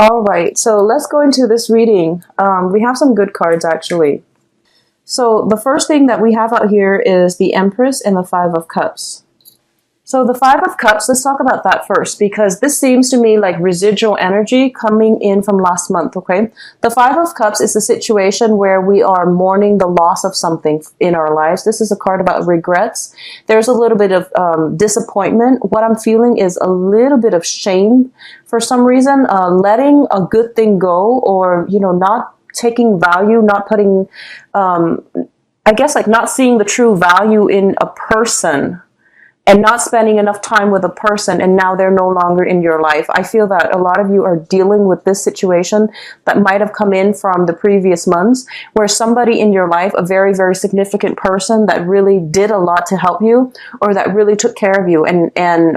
All right, so let's go into this reading. We have some good cards actually. So the first thing that we have out here is the Empress and the Five of Cups. So the Five of Cups, let's talk about that first, because this seems to me like residual energy coming in from last month, okay? The Five of Cups is a situation where we are mourning the loss of something in our lives. This is a card about regrets. There's a little bit of disappointment. What I'm feeling is a little bit of shame for some reason, letting a good thing go, or, not taking value, not putting, I guess like not seeing the true value in a person, and not spending enough time with a person, and now they're no longer in your life. I feel that a lot of you are dealing with this situation that might have come in from the previous months, where somebody in your life, a very, very significant person that really did a lot to help you, or that really took care of you. And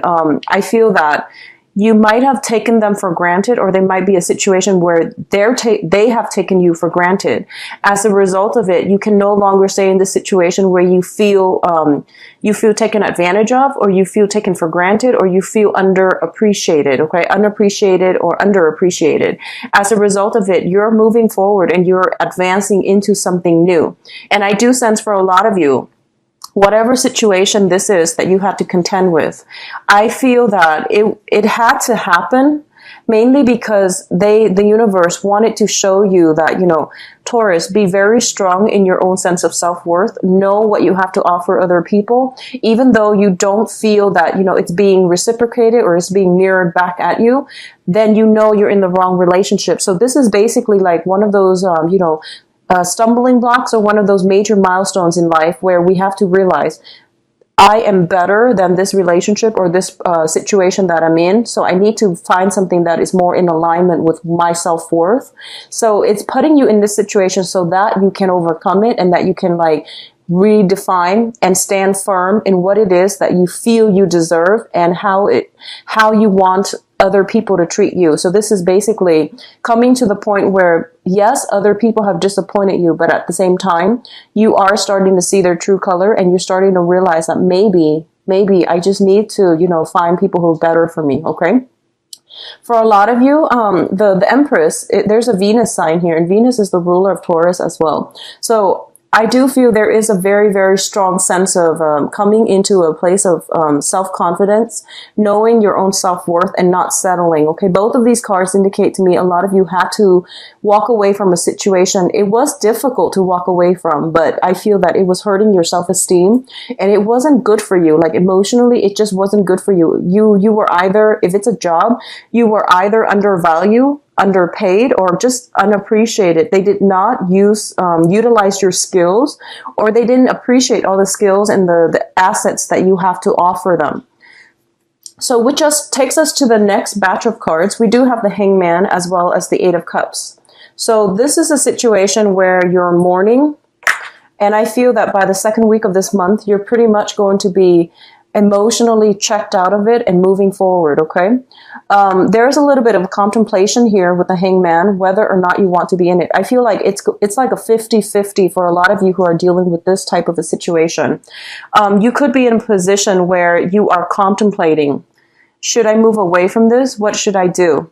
I feel that you might have taken them for granted, or there might be a situation where they have taken you for granted. As a result of it, you can no longer stay in this situation where you feel taken advantage of, or you feel taken for granted, or you feel underappreciated, okay? Unappreciated or underappreciated. As a result of it, you're moving forward and you're advancing into something new. And I do sense for a lot of you, whatever situation this is that you had to contend with, I feel that it had to happen mainly because the universe wanted to show you that, Taurus, be very strong in your own sense of self-worth. Know what you have to offer other people, even though you don't feel that, it's being reciprocated or it's being mirrored back at you, then you're in the wrong relationship. So this is basically like one of those, stumbling blocks, or one of those major milestones in life where we have to realize I am better than this relationship or this situation that I'm in. So I need to find something that is more in alignment with my self-worth. So it's putting you in this situation so that you can overcome it, and that you can redefine and stand firm in what it is that you feel you deserve, and how you want other people to treat you. So this is basically coming to the point where, yes, other people have disappointed you, but at the same time, you are starting to see their true color, and you're starting to realize that maybe I just need to, find people who are better for me, okay? For a lot of you, the Empress, there's a Venus sign here, and Venus is the ruler of Taurus as well. So I do feel there is a very, very strong sense of coming into a place of self-confidence, knowing your own self-worth, and not settling. Okay, both of these cards indicate to me a lot of you had to walk away from a situation. It was difficult to walk away from, but I feel that it was hurting your self-esteem, and it wasn't good for you. Like emotionally, it just wasn't good for you. You were either, if it's a job, you were either undervalued, underpaid, or just unappreciated. They did not utilize your skills, or they didn't appreciate all the skills and the assets that you have to offer them. So which just takes us to the next batch of cards. We do have the Hangman as well as the Eight of Cups. So this is a situation where you're mourning, and I feel that by the second week of this month, you're pretty much going to be emotionally checked out of it and moving forward, okay? There's a little bit of contemplation here with the Hangman, whether or not you want to be in it. I feel like it's like a 50-50 for a lot of you who are dealing with this type of a situation. You could be in a position where you are contemplating, should I move away from this? What should I do?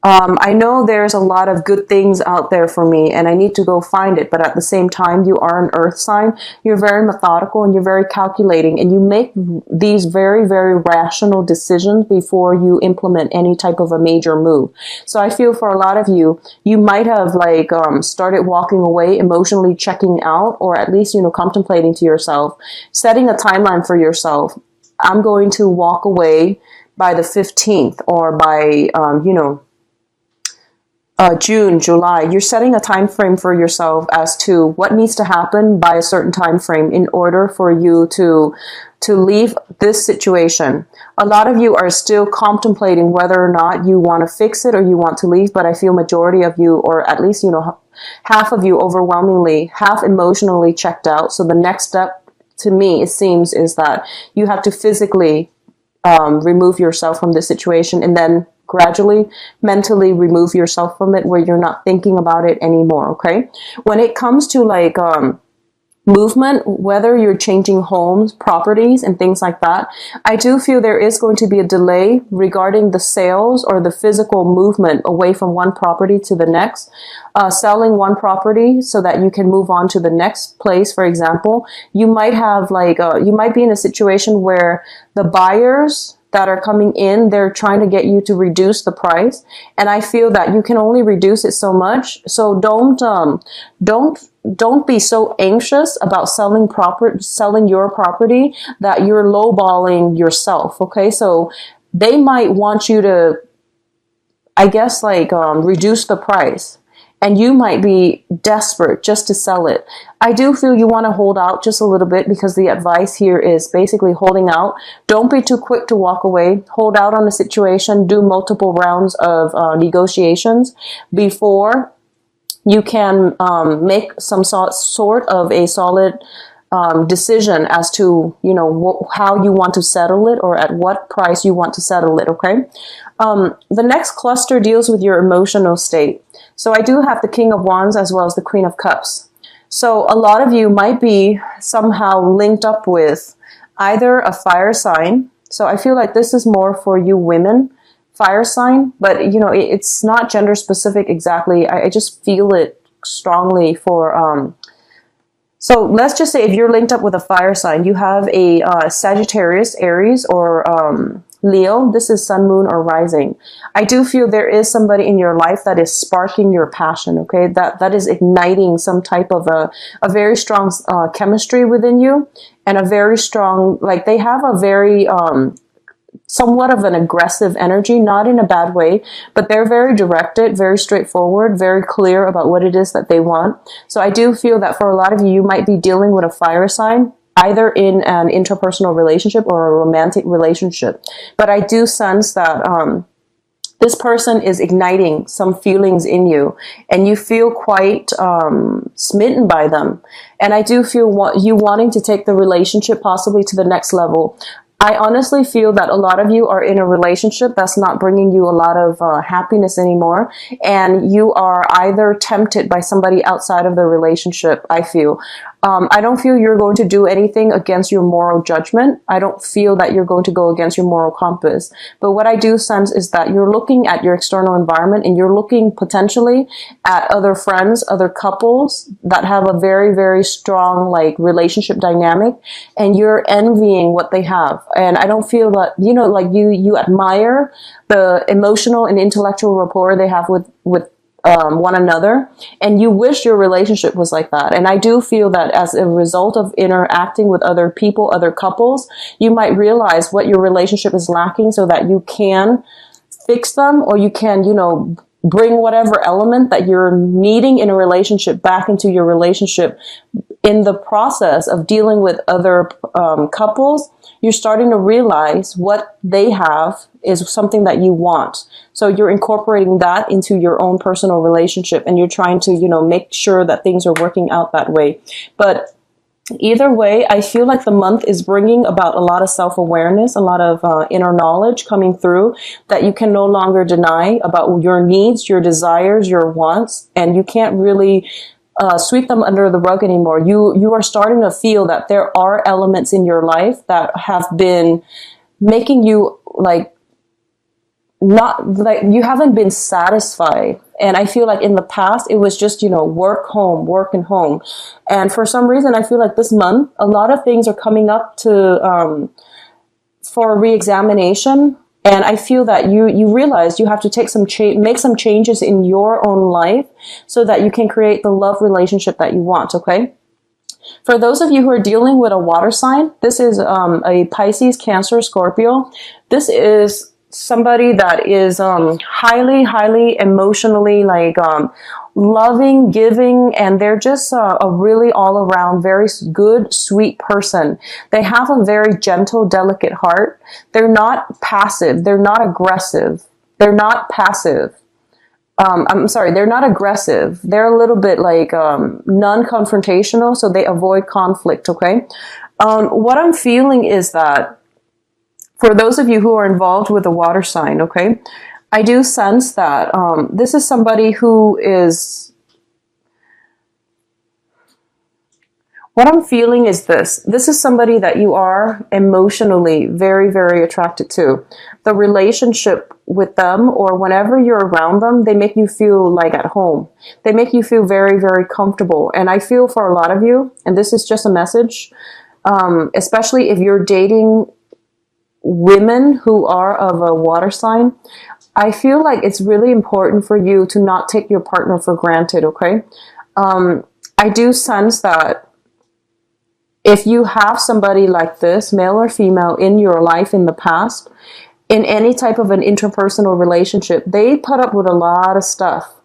I know there's a lot of good things out there for me, and I need to go find it. But at the same time, you are an earth sign. You're very methodical, and you're very calculating, and you make these very, very rational decisions before you implement any type of a major move. So I feel for a lot of you, you might have started walking away, emotionally checking out, or at least, contemplating to yourself, setting a timeline for yourself. I'm going to walk away by the 15th, or by, June, July. You're setting a time frame for yourself as to what needs to happen by a certain time frame in order for you to leave this situation. A lot of you are still contemplating whether or not you want to fix it or you want to leave, but I feel majority of you, or at least, half of you overwhelmingly, half emotionally checked out. So the next step to me, it seems, is that you have to physically remove yourself from this situation, and then gradually mentally remove yourself from it, where you're not thinking about it anymore. Okay. When it comes to movement, whether you're changing homes, properties, and things like that. I do feel there is going to be a delay regarding the sales or the physical movement away from one property to the next. Selling one property so that you can move on to the next place, for example. You might have you might be in a situation where the buyers that are coming in, they're trying to get you to reduce the price. And I feel that you can only reduce it so much. So don't be so anxious about selling your property that you're lowballing yourself. Okay. So they might want you to, I guess, reduce the price. And you might be desperate just to sell it. I do feel you want to hold out just a little bit, because the advice here is basically holding out. Don't be too quick to walk away. Hold out on the situation. Do multiple rounds of negotiations before you can make some sort of a solid decision as to, how you want to settle it, or at what price you want to settle it. Okay. The next cluster deals with your emotional state. So I do have the King of Wands as well as the Queen of Cups. So a lot of you might be somehow linked up with either a fire sign. So I feel like this is more for you women, fire sign, but it's not gender specific exactly. I just feel it strongly for, so let's just say if you're linked up with a fire sign, you have a Sagittarius, Aries, or Leo. This is sun, moon, or rising. I do feel there is somebody in your life that is sparking your passion. Okay, that is igniting some type of a very strong chemistry within you, and a very strong, they have a very somewhat of an aggressive energy, not in a bad way, but they're very directed, very straightforward, very clear about what it is that they want. So I do feel that for a lot of you, you might be dealing with a fire sign, either in an interpersonal relationship or a romantic relationship. But I do sense that this person is igniting some feelings in you, and you feel quite smitten by them. And I do feel you wanting to take the relationship possibly to the next level. I honestly feel that a lot of you are in a relationship that's not bringing you a lot of happiness anymore, and you are either tempted by somebody outside of the relationship, I feel. I don't feel you're going to do anything against your moral judgment. I don't feel that you're going to go against your moral compass. But what I do sense is that you're looking at your external environment, and you're looking potentially at other friends, other couples that have a very, very strong relationship dynamic, and you're envying what they have. And I don't feel that, you admire the emotional and intellectual rapport they have with one another, and you wish your relationship was like that. And I do feel that as a result of interacting with other people, other couples, you might realize what your relationship is lacking, so that you can fix them, or you can, bring whatever element that you're needing in a relationship back into your relationship. In the process of dealing with other couples, you're starting to realize what they have is something that you want. So you're incorporating that into your own personal relationship, and you're trying to, make sure that things are working out that way. But either way, I feel like the month is bringing about a lot of self-awareness, a lot of inner knowledge coming through that you can no longer deny about your needs, your desires, your wants, and you can't really sweep them under the rug anymore. You are starting to feel that there are elements in your life that have been making you you haven't been satisfied. And I feel like in the past, it was just, work and home. And for some reason, I feel like this month, a lot of things are coming up to, for re-examination. And I feel that you realize you have to make some changes in your own life so that you can create the love relationship that you want. Okay. For those of you who are dealing with a water sign, this is, a Pisces, Cancer, Scorpio. This is somebody that is highly, highly emotionally loving, giving, and they're just a really all around very good, sweet person. They have a very gentle, delicate heart. They're not passive. They're not aggressive. They're not passive. They're not aggressive. They're a little bit non-confrontational, so they avoid conflict, okay? What I'm feeling is that for those of you who are involved with a water sign, okay, I do sense that this is somebody who is, What I'm feeling is this. This is somebody that you are emotionally very, very attracted to. The relationship with them, or whenever you're around them, they make you feel like at home. They make you feel very, very comfortable. And I feel for a lot of you, and this is just a message, especially if you're dating women who are of a water sign, I feel like it's really important for you to not take your partner for granted, okay? I do sense that if you have somebody like this, male or female, in your life in the past, in any type of an interpersonal relationship, they put up with a lot of stuff,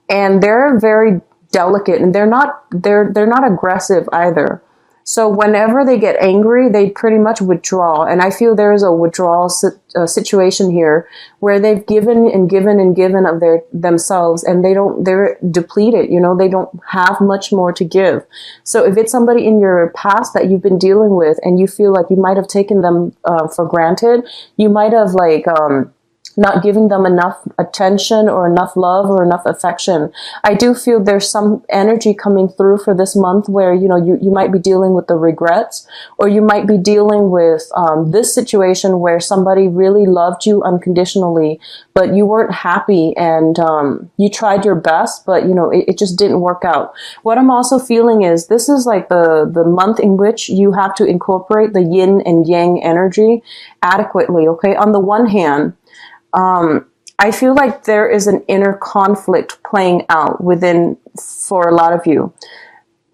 and they're very delicate, and they're not aggressive either. So whenever they get angry, they pretty much withdraw. And I feel there is a withdrawal situation here where they've given and given and given of themselves, and they're depleted, you know, they don't have much more to give. So if it's somebody in your past that you've been dealing with and you feel like you might have taken them for granted, you might have not giving them enough attention or enough love or enough affection. I do feel there's some energy coming through for this month where, you know, you might be dealing with the regrets, or you might be dealing with this situation where somebody really loved you unconditionally, but you weren't happy, and you tried your best, but, you know, it just didn't work out. What I'm also feeling is this is like the month in which you have to incorporate the yin and yang energy adequately, okay? On the one hand, I feel like there is an inner conflict playing out within for a lot of you.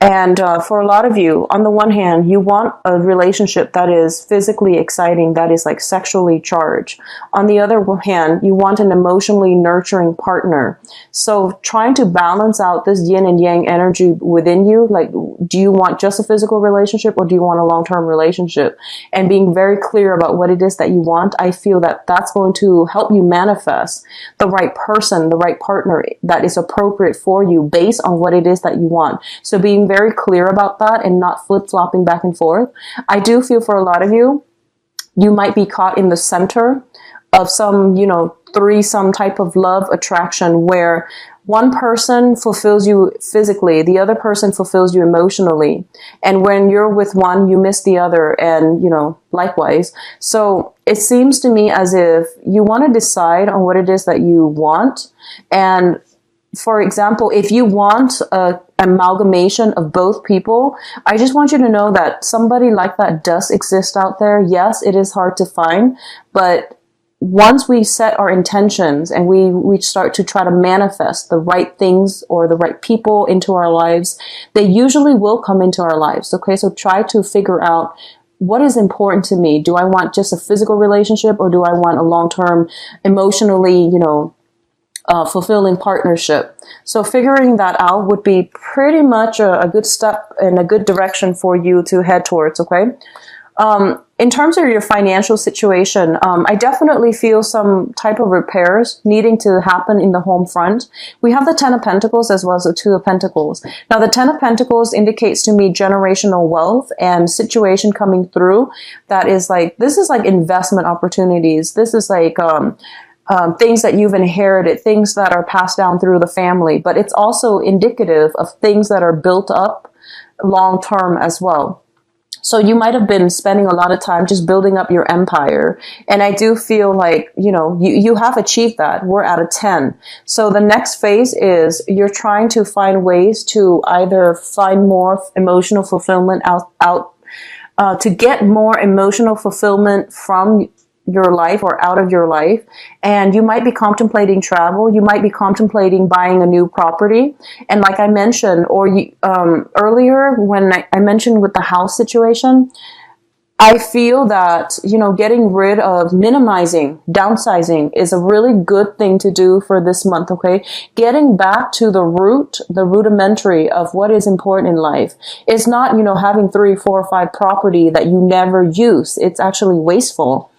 And for a lot of you, on the one hand, you want a relationship that is physically exciting, that is like sexually charged. On the other hand, you want an emotionally nurturing partner. So trying to balance out this yin and yang energy within you, like, do you want just a physical relationship, or do you want a long-term relationship? And being very clear about what it is that you want, I feel that that's going to help you manifest the right person, the right partner that is appropriate for you based on what it is that you want. So being very clear about that and not flip-flopping back and forth. I do feel for a lot of you, you might be caught in the center of some, you know, threesome type of love attraction where one person fulfills you physically, the other person fulfills you emotionally. And when you're with one, you miss the other, and, you know, likewise. So it seems to me as if you want to decide on what it is that you want. And for example, if you want a amalgamation of both people, I just want you to know that somebody like that does exist out there. Yes, it is hard to find, but once we set our intentions and we start to try to manifest the right things or the right people into our lives, they usually will come into our lives. Okay, so try to figure out what is important to me. Do I want just a physical relationship, or do I want a long-term, emotionally, you know, fulfilling partnership? So figuring that out would be pretty much a good step and a good direction for you to head towards, okay? In terms of your financial situation, I definitely feel some type of repairs needing to happen in the home front. We have the 10 of Pentacles as well as the 2 of Pentacles. Now, the 10 of Pentacles indicates to me generational wealth and situation coming through that is like, this is like investment opportunities. This is like, things that you've inherited, things that are passed down through the family, but it's also indicative of things that are built up long term as well. So you might have been spending a lot of time just building up your empire. And I do feel like, you know, you have achieved that. We're at a 10. So the next phase is you're trying to find ways to either find more emotional fulfillment to get more emotional fulfillment from your life or out of your life. And you might be contemplating travel. You might be contemplating buying a new property. And like I mentioned, or earlier when I mentioned with the house situation, I feel that, you know, getting rid of minimizing, downsizing is a really good thing to do for this month, okay? Getting back to the rudimentary of what is important in life. It's not, you know, having 3, 4, 5 property that you never use. It's actually wasteful.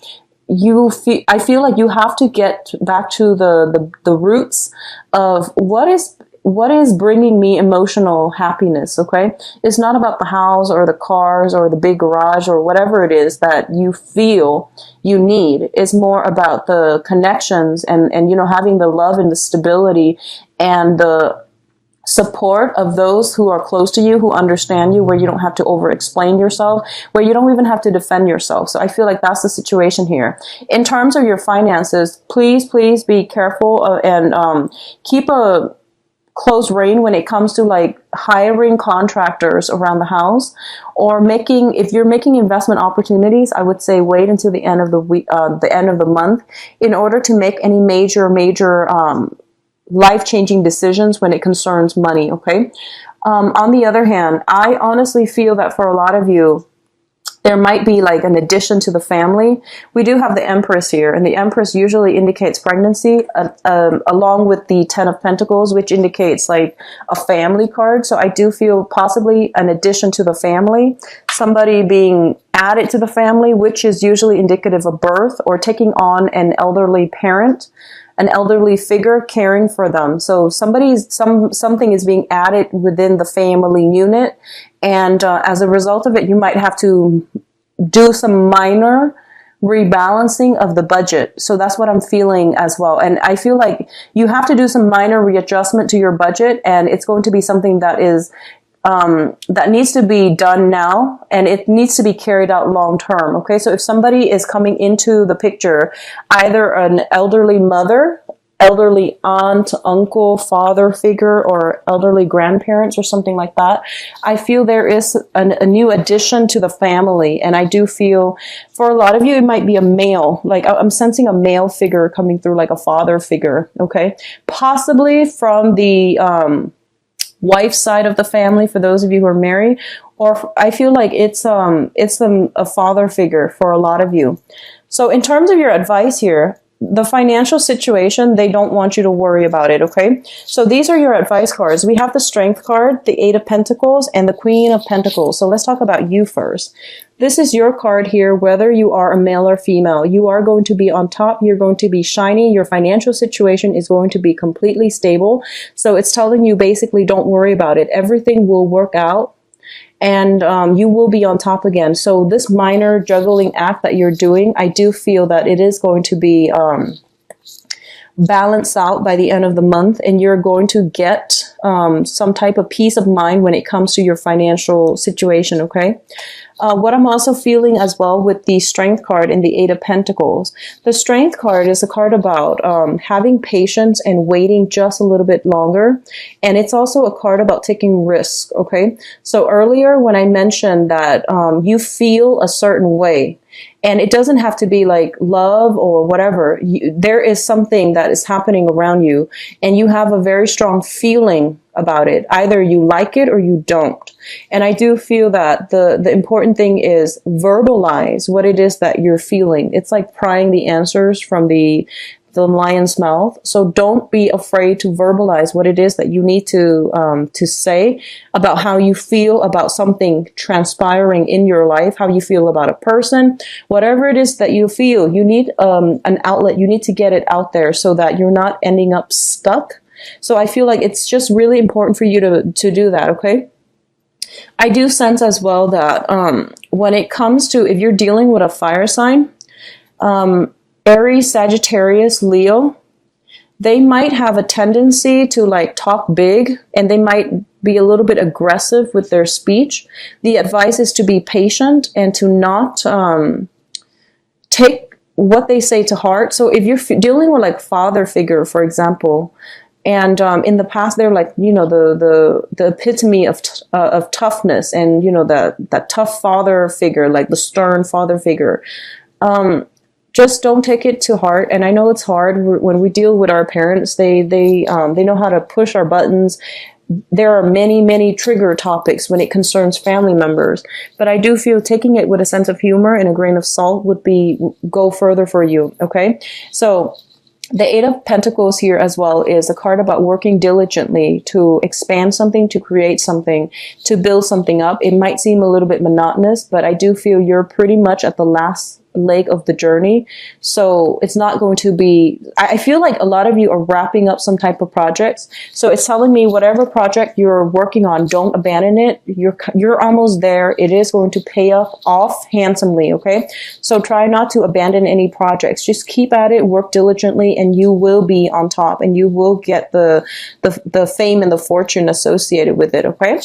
I feel like you have to get back to the roots of what is bringing me emotional happiness, okay? It's not about the house or the cars or the big garage or whatever it is that you feel you need. It's more about the connections and you know, having the love and the stability and the support of those who are close to you, who understand you, where you don't have to over explain yourself, where you don't even have to defend yourself. So I feel like that's the situation here. In terms of your finances, please be careful and keep a close rein when it comes to like hiring contractors around the house, or if you're making investment opportunities. I would say wait until the end of the week, the end of the month, in order to make any major life-changing decisions when it concerns money, okay? On the other hand, I honestly feel that for a lot of you, there might be like an addition to the family. We do have the Empress here, and the Empress usually indicates pregnancy, along with the Ten of Pentacles, which indicates like a family card. So I do feel possibly an addition to the family, somebody being added to the family, which is usually indicative of birth or taking on an elderly parent, an elderly figure caring for them. So something is being added within the family unit, and as a result of it, you might have to do some minor rebalancing of the budget. So that's what I'm feeling as well. And I feel like you have to do some minor readjustment to your budget, and it's going to be something that is that needs to be done now, and it needs to be carried out long term. Okay, so if somebody is coming into the picture, either an elderly mother, elderly aunt, uncle, father figure, or elderly grandparents or something like that, I feel there is a new addition to the family. And I do feel for a lot of you, it might be a male. Like I'm sensing a male figure coming through, like a father figure. Okay, possibly from the wife side of the family, for those of you who are married, or I feel like it's a father figure for a lot of you. So in terms of your advice here, the financial situation, they don't want you to worry about it, okay? So these are your advice cards. We have the Strength card, the Eight of Pentacles, and the Queen of Pentacles. So let's talk about you first. This is your card here, whether you are a male or female. You are going to be on top. You're going to be shiny. Your financial situation is going to be completely stable. So it's telling you basically don't worry about it. Everything will work out, and you will be on top again. So this minor juggling act that you're doing, I do feel that it is going to be balanced out by the end of the month, and you're going to get some type of peace of mind when it comes to your financial situation, okay? What I'm also feeling as well with the Strength card and the Eight of Pentacles, the Strength card is a card about having patience and waiting just a little bit longer. And it's also a card about taking risks, okay? So earlier when I mentioned that you feel a certain way, and it doesn't have to be like love or whatever. There is something that is happening around you, and you have a very strong feeling about it. Either you like it or you don't. And I do feel that the important thing is verbalize what it is that you're feeling. It's like prying the answers from the lion's mouth. So don't be afraid to verbalize what it is that you need to say about how you feel about something transpiring in your life, how you feel about a person, whatever it is that you feel. You need an outlet. You need to get it out there so that you're not ending up stuck. So I feel like it's just really important for you to do that, okay? I do sense as well that when it comes to, if you're dealing with a fire sign, Aries, Sagittarius, Leo, they might have a tendency to like talk big, and they might be a little bit aggressive with their speech. The advice is to be patient and to not take what they say to heart. So if you're dealing with like father figure, for example, and in the past they're like, you know, the epitome of toughness, and you know, that tough father figure, like the stern father figure. Just don't take it to heart. And I know it's hard when we deal with our parents. They know how to push our buttons. There are many trigger topics when it concerns family members. But I do feel taking it with a sense of humor and a grain of salt would go further for you. Okay, so the Eight of Pentacles here as well is a card about working diligently to expand something, to create something, to build something up. It might seem a little bit monotonous, but I do feel you're pretty much at the last leg of the journey. So it's not going to be, I feel like a lot of you are wrapping up some type of projects. So it's telling me whatever project you're working on, don't abandon it. You're almost there. It is going to pay off handsomely. Okay. So try not to abandon any projects. Just keep at it, work diligently, and you will be on top, and you will get the fame and the fortune associated with it. Okay.